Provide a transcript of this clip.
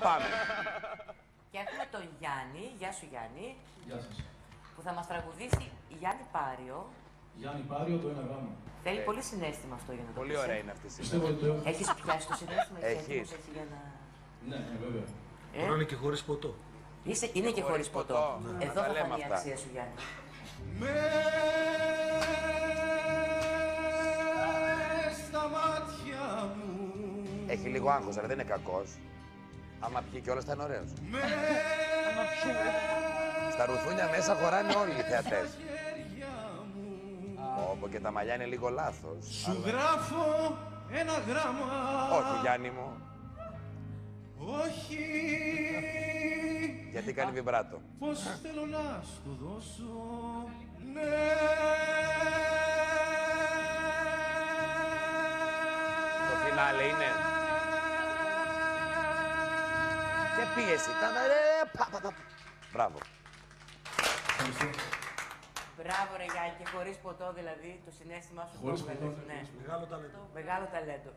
Πάμε. Και έχουμε τον Γιάννη, γεια σου Γιάννη, Γεια σας. που θα μας τραγουδήσει Γιάννη Πάριο. Γιάννη Πάριο, το ένα γράμμα. Θέλει πολύ συναίσθημα αυτό για να το Πολύ πεις, ωραία είναι αυτή η Πιστεύω συνέντευξη. ότι το έχω. Έχεις πιάσει το συναίσθημα, Έχεις. έτοιμος έτσι για να... Ναι, βέβαια. Μπορεί να είναι και χωρίς ποτό. Είναι και χωρίς ποτό. Ναι. Εδώ Τα θα λέμε φανεί η αυτά. αξία σου Γιάννη. Στα μάτια μου. Έχει λίγο άγχος, αλλά δεν είναι κακός. Άμα πιει κιόλας θα είναι ωραίος. Στα ρουθούνια μέσα χωράνε όλοι οι θεατές. Όπου και τα μαλλιά είναι λίγο λάθος. Σου γράφω ένα γράμμα. Όχι, Γιάννη μου. Όχι. Γιατί κάνει βιμπράτο. Πως θέλω να σου δώσω. Ναι. Το φινάλε είναι. Και πίεση. Μπράβο. Μπράβο ρε Γιάννη, και χωρίς ποτό δηλαδή, το συναίσθημά σου Χωρίς το ποτό, έβγαλες, ναι, ναι. Μεγάλο ταλέντο. Μεγάλο ταλέντο.